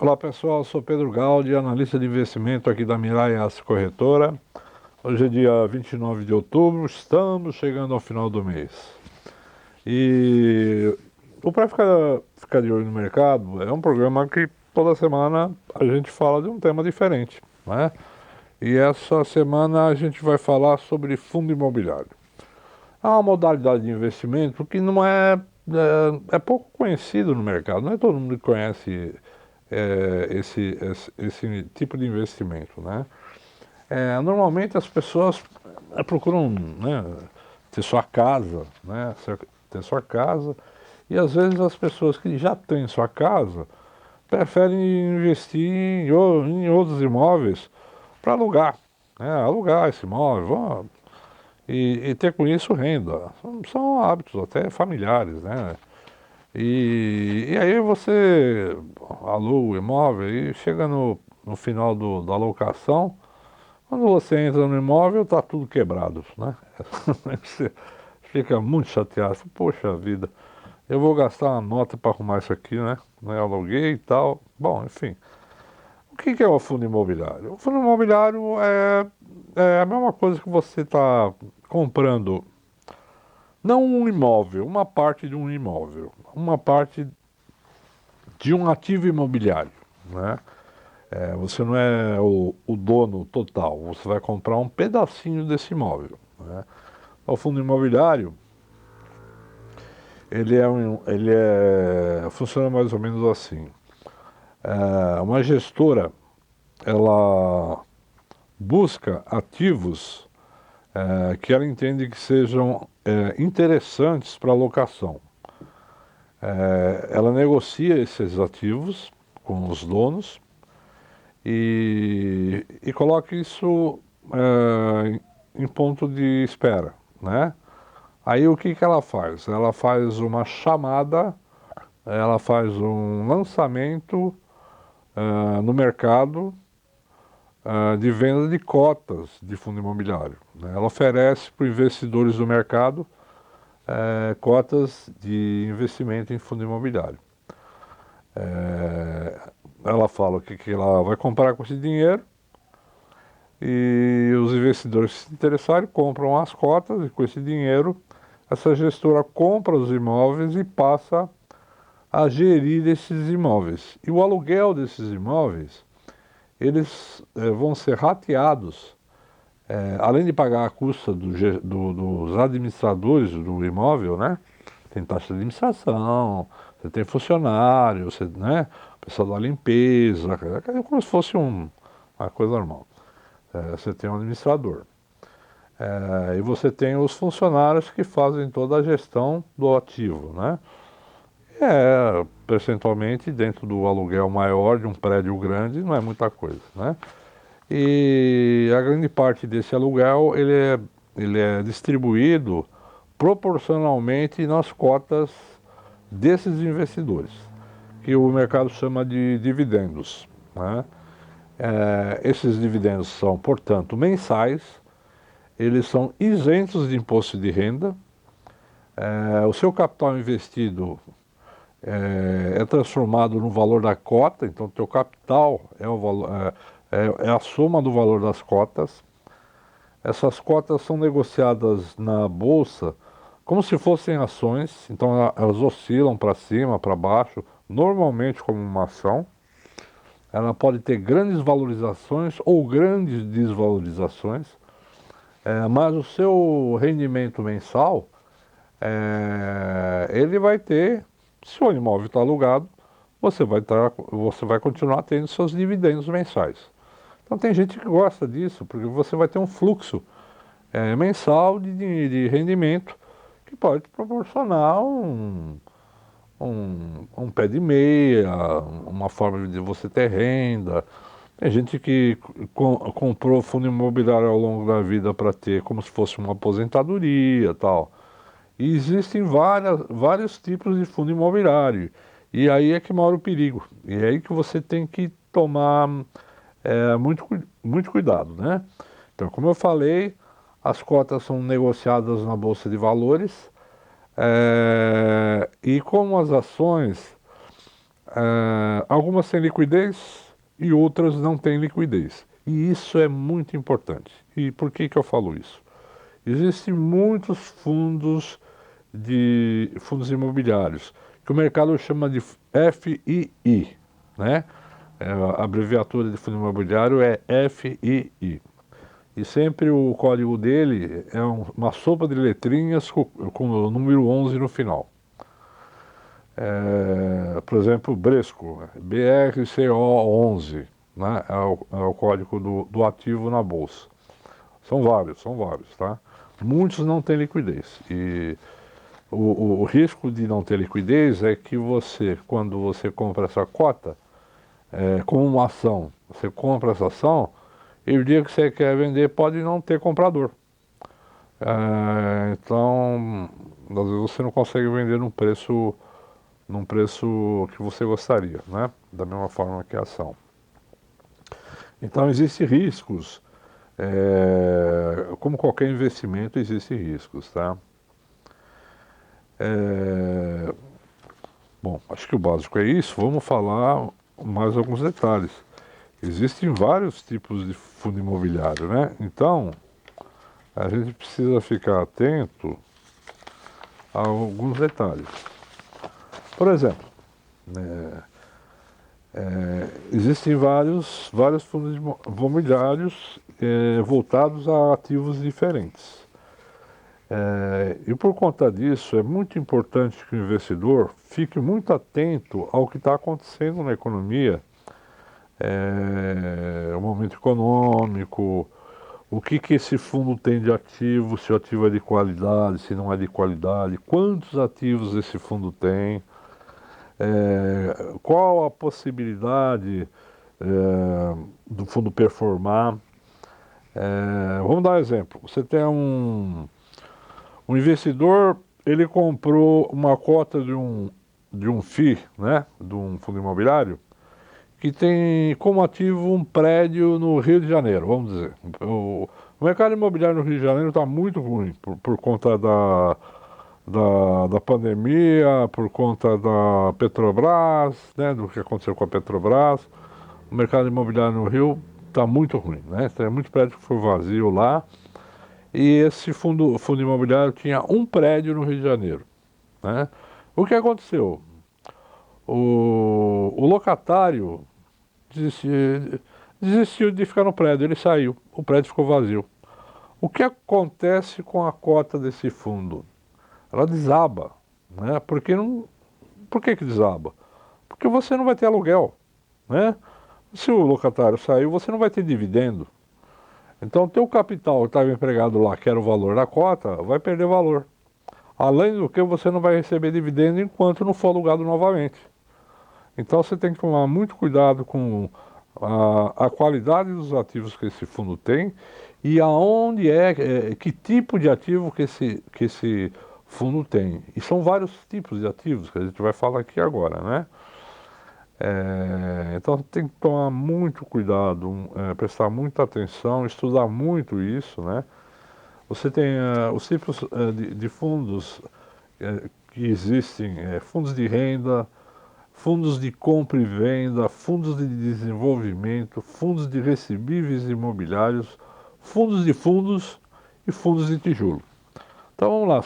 Olá pessoal, sou Pedro Gaudi, analista de investimento aqui da Mirai Asset Corretora. Hoje é dia 29 de outubro, estamos chegando ao final do mês. E o Para ficar de olho no mercado é um programa que toda semana a gente fala de um tema diferente, né? E essa semana a gente vai falar sobre fundo imobiliário. É uma modalidade de investimento que não é pouco conhecido no mercado, não é todo mundo que conhece esse tipo de investimento, né? Normalmente as pessoas procuram, né, ter sua casa, né, ter sua casa, e às vezes as pessoas que já têm sua casa preferem investir em outros imóveis para alugar, né, alugar esse imóvel e ter com isso renda. São hábitos até familiares, né? E aí você aluga o imóvel e chega no final da locação, quando você entra no imóvel, está tudo quebrado, né? Você fica muito chateado. Poxa vida, eu vou gastar uma nota para arrumar isso aqui, né? Eu aluguei e tal. Bom, enfim. O que é o fundo imobiliário? O fundo imobiliário é a mesma coisa que você está comprando, não um imóvel, uma parte de um imóvel, uma parte de um ativo imobiliário, né? Você não é o dono total, você vai comprar um pedacinho desse imóvel, né? O fundo imobiliário, funciona mais ou menos assim. Uma gestora, ela busca ativos que ela entende que sejam interessantes para alocação. Ela negocia esses ativos com os donos e coloca isso em ponto de espera, né? Aí o que ela faz? Ela faz uma chamada, ela faz um lançamento no mercado de venda de cotas de fundo imobiliário, né? Ela oferece para os investidores do mercado cotas de investimento em fundo imobiliário. Ela fala o que ela vai comprar com esse dinheiro e os investidores que se interessarem compram as cotas e com esse dinheiro essa gestora compra os imóveis e passa a gerir esses imóveis. E o aluguel desses imóveis, eles vão ser rateados, além de pagar a custa dos administradores do imóvel, né? Tem taxa de administração, você tem funcionário, você, né? Pessoal da limpeza, é como se fosse uma coisa normal. Você tem um administrador. E você tem os funcionários que fazem toda a gestão do ativo, né? Percentualmente, dentro do aluguel maior de um prédio grande, não é muita coisa, né? E a grande parte desse aluguel, ele é distribuído proporcionalmente nas cotas desses investidores, que o mercado chama de dividendos, né? Esses dividendos são, portanto, mensais, eles são isentos de imposto de renda, o seu capital investido é transformado no valor da cota, então o teu capital é a soma do valor das cotas. Essas cotas são negociadas na bolsa como se fossem ações, então elas oscilam para cima, para baixo, normalmente como uma ação. Ela pode ter grandes valorizações ou grandes desvalorizações, mas o seu rendimento mensal, ele vai ter, se o imóvel está alugado, você vai continuar tendo seus dividendos mensais. Então tem gente que gosta disso, porque você vai ter um fluxo mensal de rendimento que pode proporcionar um pé de meia, uma forma de você ter renda. Tem gente que comprou fundo imobiliário ao longo da vida para ter como se fosse uma aposentadoria, tal. E existem vários tipos de fundo imobiliário. E aí é que mora o perigo. E é aí que você tem que tomar muito cuidado, né? Então, como eu falei, as cotas são negociadas na Bolsa de Valores, e como as ações, Algumas têm liquidez e outras não têm liquidez. E isso é muito importante. E por que que eu falo isso? Existem muitos fundos imobiliários, que o mercado chama de FII, né? A abreviatura de fundo imobiliário é FII. E sempre o código dele é uma sopa de letrinhas com o número 11 no final. Por exemplo, Bresco, BRCO11, né? É o código do ativo na bolsa. São vários, tá? Muitos não têm liquidez. E o risco de não ter liquidez é que você, quando você compra essa cota, como uma ação, você compra essa ação e o dia que você quer vender pode não ter comprador. Então, às vezes você não consegue vender num preço que você gostaria, né? Da mesma forma que a ação. Então, existem riscos. Como qualquer investimento, existem riscos, tá? Bom, acho que o básico é isso. Vamos falar mais alguns detalhes. Existem vários tipos de fundo imobiliário, né? Então, a gente precisa ficar atento a alguns detalhes. Por exemplo, existem vários fundos imobiliários voltados a ativos diferentes. E por conta disso, é muito importante que o investidor fique muito atento ao que está acontecendo na economia, o momento econômico, o que esse fundo tem de ativo, se o ativo é de qualidade, se não é de qualidade, quantos ativos esse fundo tem, qual a possibilidade do fundo performar. Vamos dar um exemplo. Você tem um investidor, ele comprou uma cota de um FII, né, de um fundo imobiliário, que tem como ativo um prédio no Rio de Janeiro, vamos dizer. O mercado imobiliário no Rio de Janeiro está muito ruim por conta da pandemia, por conta da Petrobras, né, do que aconteceu com a Petrobras. O mercado imobiliário no Rio está muito ruim, né? Tem muito prédio que foi vazio lá. E esse fundo imobiliário tinha um prédio no Rio de Janeiro, né? O que aconteceu? O locatário desistiu de ficar no prédio, ele saiu, o prédio ficou vazio. O que acontece com a cota desse fundo? Ela desaba, né? Por que que desaba? Porque você não vai ter aluguel, né? Se o locatário saiu, você não vai ter dividendo. Então, o teu capital que estava empregado lá, que era o valor da cota, vai perder valor. Além do que, você não vai receber dividendo enquanto não for alugado novamente. Então, você tem que tomar muito cuidado com a qualidade dos ativos que esse fundo tem e aonde que tipo de ativo que esse fundo tem. E são vários tipos de ativos que a gente vai falar aqui agora, né? Então tem que tomar muito cuidado, prestar muita atenção, estudar muito isso, né? Você tem os tipos de fundos que existem, fundos de renda, fundos de compra e venda, fundos de desenvolvimento, fundos de recebíveis imobiliários, fundos de fundos e fundos de tijolo. Então vamos lá,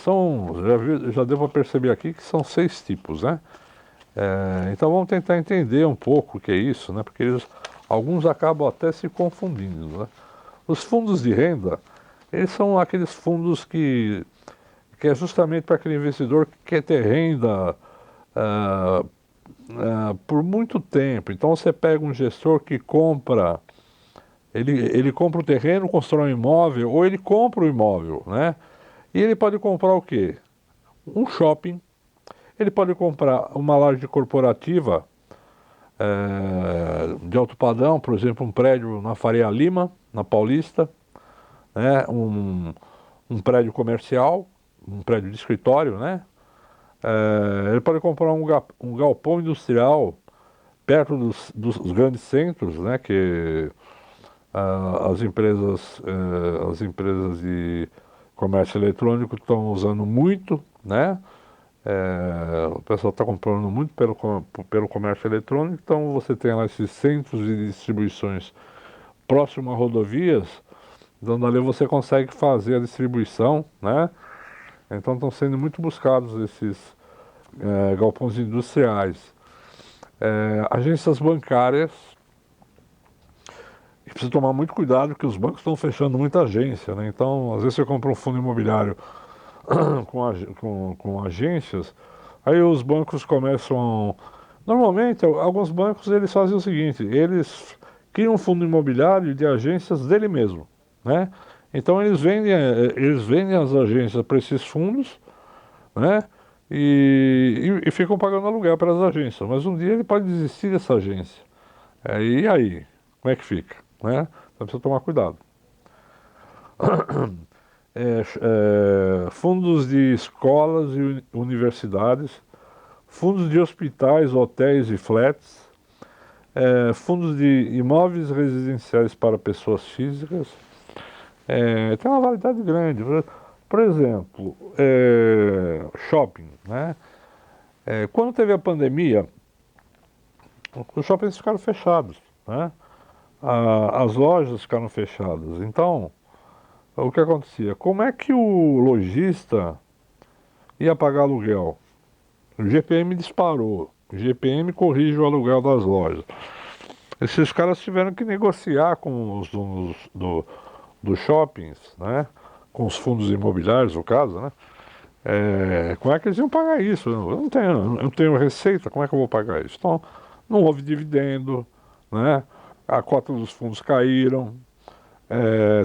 já deu para perceber aqui que são 6 tipos, né? Então vamos tentar entender um pouco o que é isso, né? Porque alguns acabam até se confundindo, né? Os fundos de renda, eles são aqueles fundos que é justamente para aquele investidor que quer ter renda por muito tempo. Então você pega um gestor que ele compra o terreno, constrói um imóvel, ou ele compra o imóvel, né? E ele pode comprar o quê? Um shopping, ele pode comprar uma laje corporativa de alto padrão, por exemplo, um prédio na Faria Lima, na Paulista, né? Um prédio comercial, um prédio de escritório, né? Ele pode comprar um galpão industrial perto dos grandes centros, né? Que as empresas de comércio eletrônico estão usando muito, né? O pessoal está comprando muito pelo comércio eletrônico, então você tem lá esses centros de distribuições próximo a rodovias, então dali você consegue fazer a distribuição, né? Então estão sendo muito buscados esses galpões industriais. Agências bancárias, e precisa tomar muito cuidado porque os bancos estão fechando muita agência, né? Então, às vezes você compra um fundo imobiliário com agências, aí os bancos começam. Normalmente, alguns bancos eles fazem o seguinte: eles criam um fundo imobiliário de agências dele mesmo, né? Então eles vendem as agências para esses fundos, né? E ficam pagando aluguel para as agências. Mas um dia ele pode desistir dessa agência. E aí? Como é que fica? Né? Então precisa tomar cuidado. Fundos de escolas e universidades, fundos de hospitais, hotéis e flats, fundos de imóveis residenciais para pessoas físicas. Tem uma variedade grande. Por exemplo, shopping, né? Quando teve a pandemia, os shoppings ficaram fechados, né? As lojas ficaram fechadas. Então, o que acontecia? Como é que o lojista ia pagar aluguel? O GPM disparou. O GPM corrige o aluguel das lojas. Esses caras tiveram que negociar com os donos dos shoppings, né? Com os fundos imobiliários, no caso, né? Como é que eles iam pagar isso? Eu não tenho receita, como é que eu vou pagar isso? Então, não houve dividendo, né? A cota dos fundos caíram,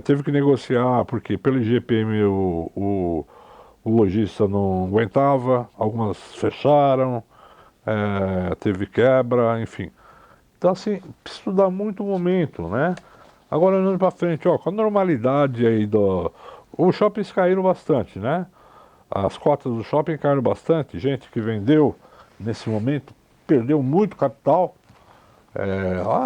teve que negociar, porque pelo IGPM o lojista não aguentava, algumas fecharam, teve quebra, enfim. Então, assim, precisa estudar muito o momento, né? Agora, olhando para frente, ó, com a normalidade aí do. Os shoppings caíram bastante, né? As cotas do shopping caíram bastante. Gente que vendeu nesse momento perdeu muito capital.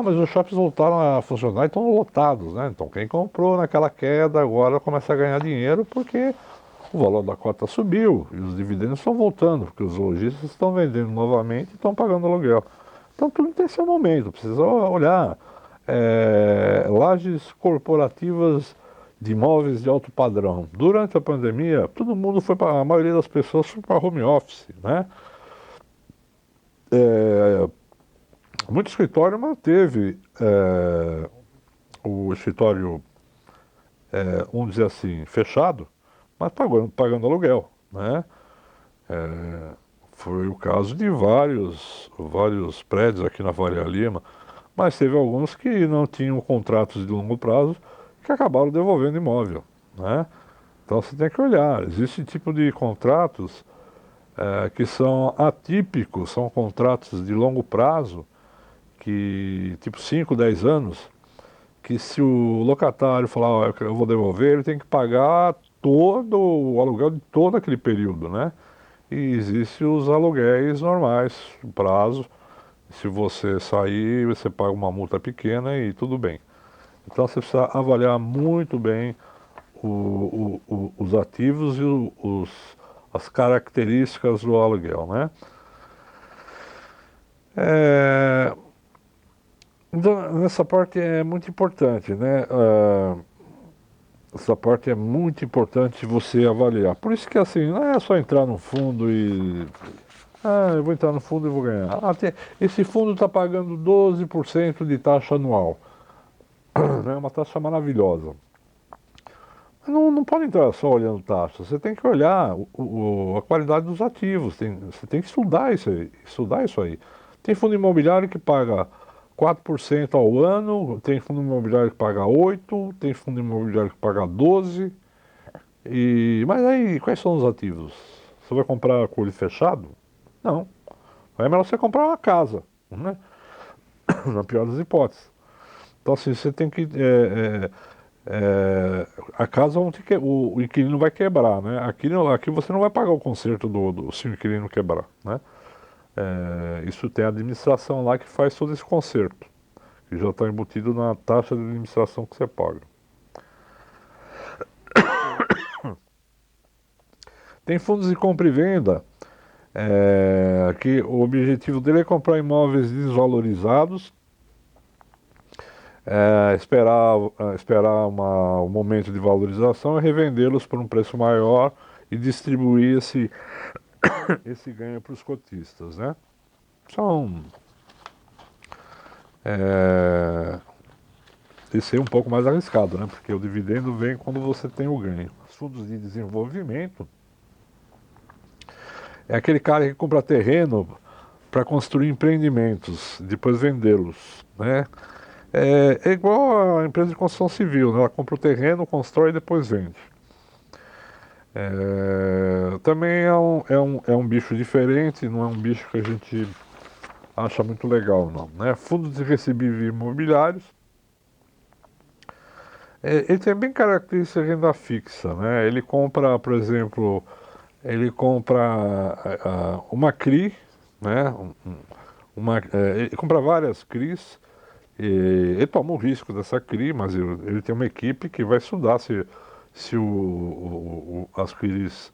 Mas os shoppings voltaram a funcionar e estão lotados, né? Então quem comprou naquela queda agora começa a ganhar dinheiro porque o valor da cota subiu e os dividendos estão voltando, porque os lojistas estão vendendo novamente e estão pagando aluguel. Então tudo tem seu momento, precisa olhar. Lajes corporativas de imóveis de alto padrão. Durante a pandemia, todo mundo foi para, a maioria das pessoas foi para home office, né? Muito escritório manteve o escritório, vamos dizer assim, fechado, mas pagando aluguel, né? Foi o caso de vários prédios aqui na Faria Lima, mas teve alguns que não tinham contratos de longo prazo que acabaram devolvendo imóvel, né? Então você tem que olhar, existe tipo de contratos que são atípicos, são contratos de longo prazo, que tipo 5, 10 anos, que se o locatário falar, ó, eu vou devolver, ele tem que pagar todo o aluguel de todo aquele período, né? E existem os aluguéis normais, o prazo. Se você sair, você paga uma multa pequena e tudo bem. Então você precisa avaliar muito bem os ativos e as características do aluguel, né? É, então, nessa parte é muito importante, né? Essa parte é muito importante você avaliar. Por isso que assim, não é só entrar no fundo e. Eu vou entrar no fundo e vou ganhar. Esse fundo está pagando 12% de taxa anual. É uma taxa maravilhosa. Não pode entrar só olhando taxa. Você tem que olhar a qualidade dos ativos. Você tem que estudar isso aí. Tem fundo imobiliário que paga 4% ao ano, tem fundo imobiliário que paga 8%, tem fundo imobiliário que paga 12%. Mas aí, quais são os ativos? Você vai comprar com o olho fechado? Não. Aí é melhor você comprar uma casa, né? Na pior das hipóteses. Então, assim, você tem que. A casa o inquilino vai quebrar, né? Aqui você não vai pagar o conserto se o inquilino quebrar, né? Isso tem a administração lá que faz todo esse conserto, que já está embutido na taxa de administração que você paga. Tem fundos de compra e venda que o objetivo dele é comprar imóveis desvalorizados, esperar o momento de valorização e revendê-los por um preço maior e distribuir esse ganho para os cotistas, né? São, é, esse é um pouco mais arriscado, né? Porque o dividendo vem quando você tem o ganho. Os fundos de desenvolvimento é aquele cara que compra terreno para construir empreendimentos, depois vendê-los, né? É igual a empresa de construção civil, né? Ela compra o terreno, constrói e depois vende. Também é um bicho diferente, não é um bicho que a gente acha muito legal, não, né? Fundos de recebíveis imobiliários, ele tem bem característica de renda fixa, né? Ele compra, por exemplo, ele compra uma CRI, né? Ele compra várias CRIs, ele toma o risco dessa CRI, mas ele tem uma equipe que vai estudar se as CRIs,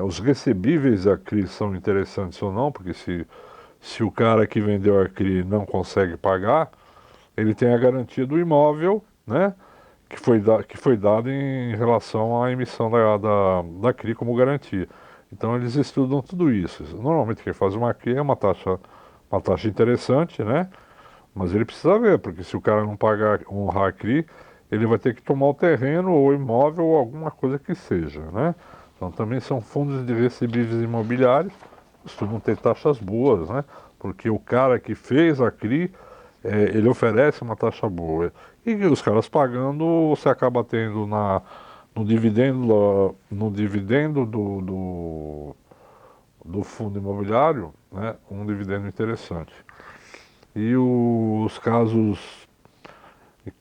os recebíveis da CRI são interessantes ou não, porque se o cara que vendeu a CRI não consegue pagar, ele tem a garantia do imóvel, né? Que foi dado em relação à emissão da CRI como garantia. Então eles estudam tudo isso. Normalmente quem faz uma CRI é uma taxa interessante, né? Mas ele precisa ver, porque se o cara não pagar honrar a CRI, ele vai ter que tomar o terreno ou imóvel ou alguma coisa que seja, né? Então também são fundos de recebíveis imobiliários, costumam ter taxas boas, né? Porque o cara que fez a CRI, ele oferece uma taxa boa. E os caras pagando, você acaba tendo no dividendo do fundo imobiliário, né, um dividendo interessante. E os casos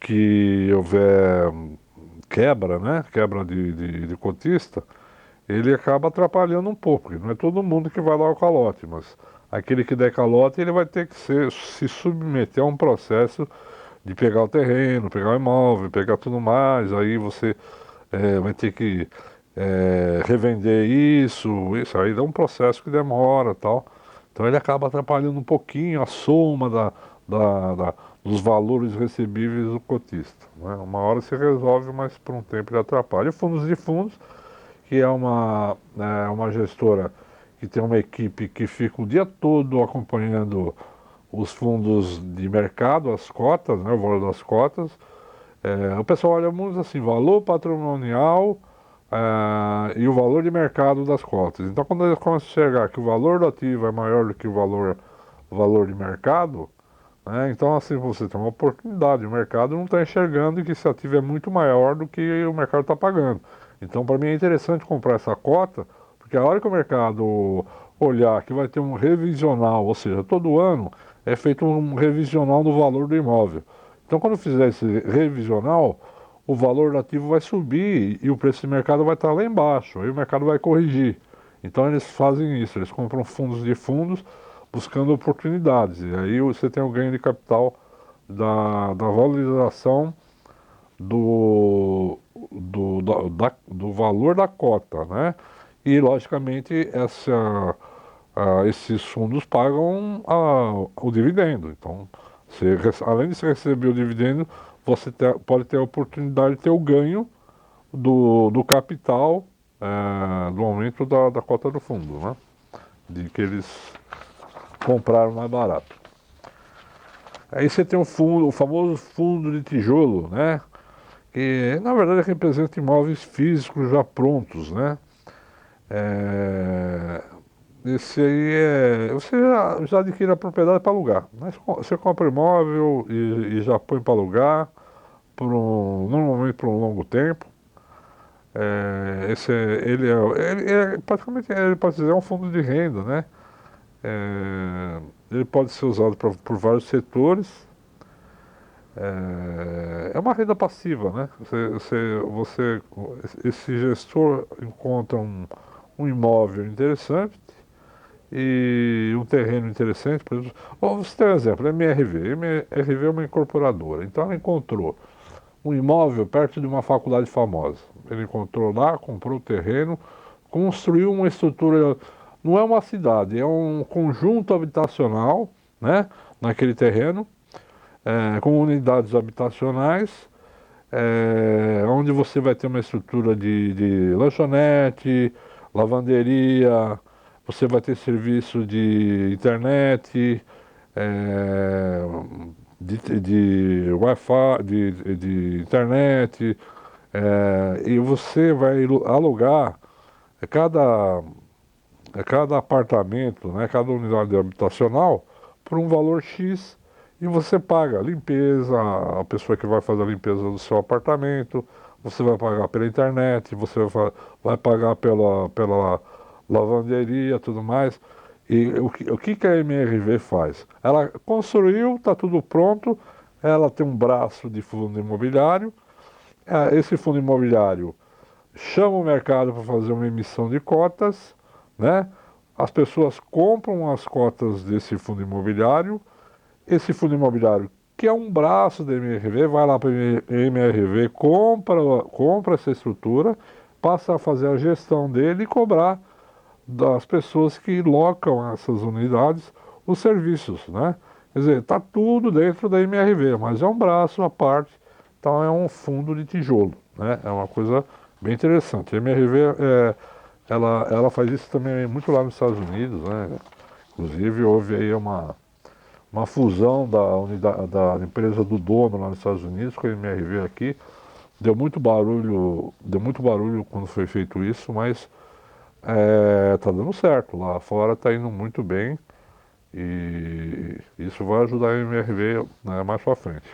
que houver quebra, né, quebra de cotista, ele acaba atrapalhando um pouco, porque não é todo mundo que vai dar o calote, mas aquele que der calote, ele vai ter que se submeter a um processo de pegar o terreno, pegar o imóvel, pegar tudo mais, aí você vai ter que revender isso aí dá um processo que demora tal. Então ele acaba atrapalhando um pouquinho a soma dos valores recebíveis do cotista, né? Uma hora se resolve, mas por um tempo ele atrapalha. E fundos de fundos, que é uma gestora que tem uma equipe que fica o dia todo acompanhando os fundos de mercado, as cotas, né, o valor das cotas. O pessoal olha muito assim, valor patrimonial e o valor de mercado das cotas. Então, quando eles começam a enxergar que o valor do ativo é maior do que o valor de mercado, né, então assim você tem uma oportunidade. O mercado não está enxergando que esse ativo é muito maior do que o mercado está pagando. Então, para mim é interessante comprar essa cota, porque a hora que o mercado olhar que vai ter um revisional, ou seja, todo ano é feito um revisional no valor do imóvel. Então, quando fizer esse revisional, o valor do ativo vai subir e o preço de mercado vai estar lá embaixo, aí o mercado vai corrigir. Então, eles fazem isso, eles compram fundos de fundos buscando oportunidades. E aí você tem o ganho de capital da valorização do valor da cota, né? E, logicamente, esses fundos pagam o dividendo. Então, além de você receber o dividendo, você pode ter a oportunidade de ter o ganho do capital, do aumento da cota do fundo, né? De que eles compraram mais barato. Aí você tem o famoso fundo de tijolo, né? Que na verdade representa imóveis físicos já prontos, né? É, Esse aí você já adquire a propriedade para alugar, né? Você compra imóvel e já põe para alugar, normalmente por um longo tempo. Praticamente, ele pode dizer, é um fundo de renda, né? Ele pode ser usado por vários setores. É uma renda passiva, né? Esse gestor encontra um imóvel interessante e um terreno interessante. Por exemplo, você tem um exemplo, a MRV. A MRV é uma incorporadora, então ela encontrou um imóvel perto de uma faculdade famosa. Ele encontrou lá, comprou o terreno, construiu uma estrutura não é uma cidade, é um conjunto habitacional, né, naquele terreno, com unidades habitacionais, onde você vai ter uma estrutura de lanchonete, lavanderia, você vai ter serviço de internet, é, de Wi-Fi, de internet, e você vai alugar cada, cada apartamento, né, cada unidade habitacional por um valor X e você paga a limpeza, a pessoa que vai fazer a limpeza do seu apartamento, você vai pagar pela internet, você vai pagar pela lavanderia, tudo mais. E o que a MRV faz? Ela construiu, está tudo pronto, ela tem um braço de fundo imobiliário, esse fundo imobiliário chama o mercado para fazer uma emissão de cotas, né? As pessoas compram as cotas desse fundo imobiliário, esse fundo imobiliário, que é um braço da MRV, vai lá para a MRV, compra essa estrutura, passa a fazer a gestão dele e cobrar das pessoas que locam essas unidades os serviços, né? Quer dizer, está tudo dentro da MRV, mas é um braço à parte, então é um fundo de tijolo, né? É uma coisa bem interessante. A MRV, ela faz isso também muito lá nos Estados Unidos, né? Inclusive houve aí uma fusão da empresa do dono lá nos Estados Unidos com a MRV aqui. Deu muito barulho quando foi feito isso, mas tá dando certo. Lá fora tá indo muito bem e isso vai ajudar a MRV, né, mais para frente.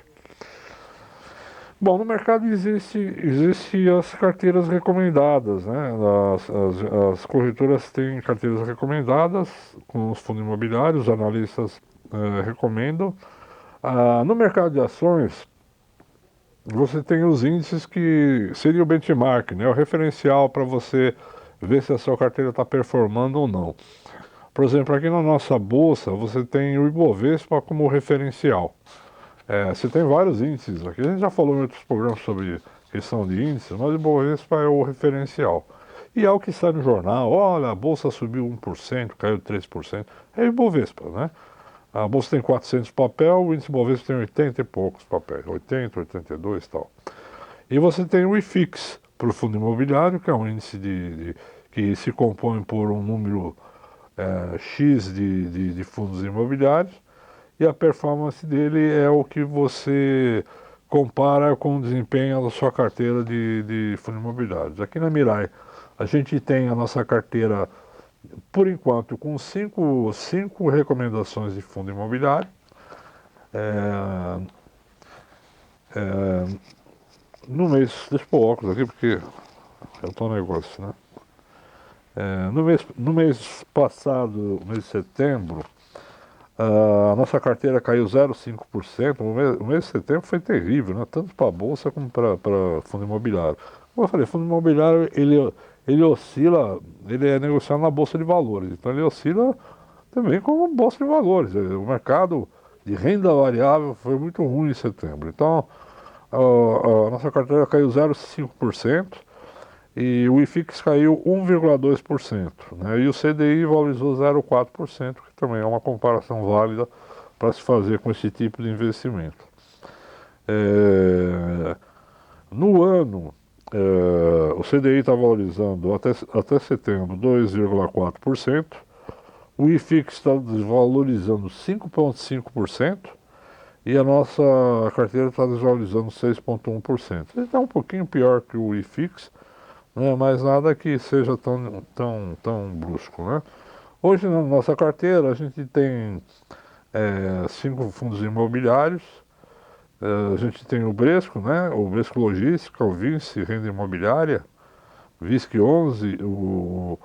Bom, no mercado existe as carteiras recomendadas, né? As corretoras têm carteiras recomendadas com os fundos imobiliários, os analistas recomendam. No mercado de ações, você tem os índices que seria o benchmark, né? O referencial para você ver se a sua carteira está performando ou não. Por exemplo, aqui na nossa bolsa, você tem o Ibovespa como referencial. Você tem vários índices aqui. A gente já falou em outros programas sobre questão de índices, mas o Ibovespa é o referencial. E é o que sai no jornal. Olha, a bolsa subiu 1%, caiu 3%. É o Ibovespa, né? A bolsa tem 400 papel, o índice Ibovespa tem 80 e poucos papéis. 80, 82 e tal. E você tem o IFIX para o fundo imobiliário, que é um índice que se compõe por um número X de fundos imobiliários e a performance dele é o que você compara com o desempenho da sua carteira de fundos imobiliários. Aqui na Mirai, a gente tem a nossa carteira, por enquanto, com cinco recomendações de fundo imobiliário. É, é, no mês, deixa eu pôr óculos aqui porque eu tô no negócio, né? No mês passado, mês de setembro, a nossa carteira caiu 0,5%. O mês de setembro foi terrível, né? Tanto para a Bolsa como para fundo imobiliário. Como eu falei, fundo imobiliário ele oscila, ele é negociado na Bolsa de Valores, então ele oscila também como Bolsa de Valores. O mercado de renda variável foi muito ruim em setembro. Então a nossa carteira caiu 0,5%. E o IFIX caiu 1,2%, né? E o CDI valorizou 0,4%, que também é uma comparação válida para se fazer com esse tipo de investimento. No ano, o CDI está valorizando até setembro 2,4%, o IFIX está desvalorizando 5,5% e a nossa carteira está desvalorizando 6,1%. Ele está um pouquinho pior que o IFIX, né, mas nada que seja tão brusco, né? Hoje na nossa carteira a gente tem 5 fundos imobiliários, a gente tem o Bresco, né? O Bresco Logística, o Vinci Renda Imobiliária, VISC 11, o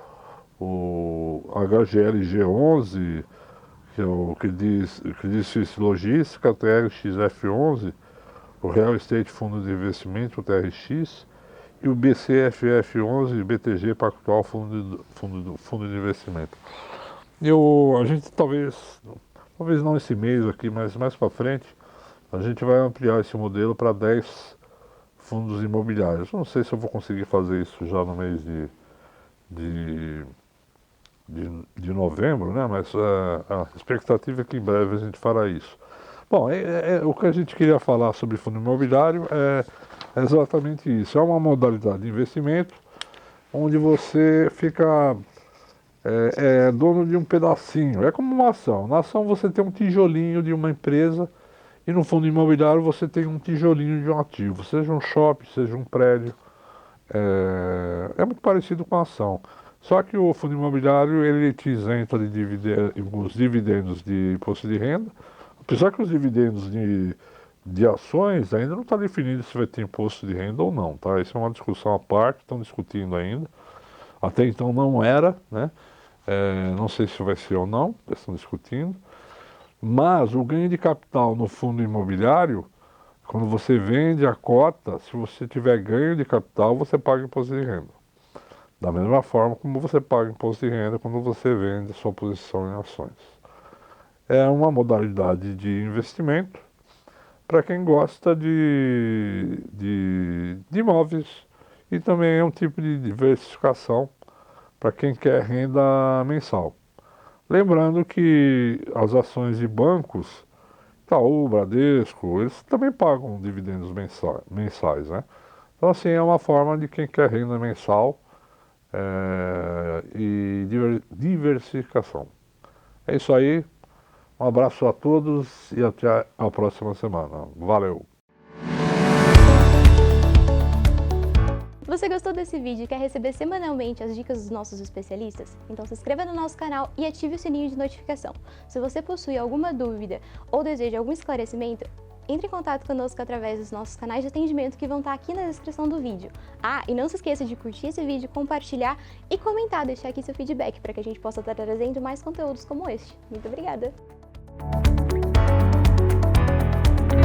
HGLG 11, que é o Credit Suisse Logística, TRXF 11, o Real Estate Fundo de Investimento, o TRX, e o BCFF11 BTG Pactual Fundo de Investimento. A gente talvez não esse mês aqui, mas mais para frente, a gente vai ampliar esse modelo para 10 fundos imobiliários. Não sei se eu vou conseguir fazer isso já no mês de de novembro, né? Mas a expectativa é que em breve a gente fará isso. Bom, o que a gente queria falar sobre fundo imobiliário é exatamente isso. É uma modalidade de investimento onde você fica dono de um pedacinho. É como uma ação. Na ação você tem um tijolinho de uma empresa e no fundo imobiliário você tem um tijolinho de um ativo, seja um shopping, seja um prédio. É muito parecido com a ação. Só que o fundo imobiliário ele te isenta de os dividendos de imposto de renda, apesar que os dividendos de ações ainda não está definido se vai ter imposto de renda ou não, tá? Isso é uma discussão à parte, estão discutindo ainda. Até então não era, né? Não sei se vai ser ou não, estão discutindo. Mas o ganho de capital no fundo imobiliário, quando você vende a cota, se você tiver ganho de capital, você paga imposto de renda. Da mesma forma como você paga imposto de renda quando você vende a sua posição em ações. É uma modalidade de investimento para quem gosta de imóveis e também é um tipo de diversificação para quem quer renda mensal. Lembrando que as ações de bancos, Itaú, Bradesco, eles também pagam dividendos mensais, né? Então, assim, é uma forma de quem quer renda mensal e diversificação. É isso aí. Um abraço a todos e até a próxima semana. Valeu! Se você gostou desse vídeo e quer receber semanalmente as dicas dos nossos especialistas, então se inscreva no nosso canal e ative o sininho de notificação. Se você possui alguma dúvida ou deseja algum esclarecimento, entre em contato conosco através dos nossos canais de atendimento que vão estar aqui na descrição do vídeo. Ah, e não se esqueça de curtir esse vídeo, compartilhar e comentar, deixar aqui seu feedback para que a gente possa estar trazendo mais conteúdos como este. Muito obrigada!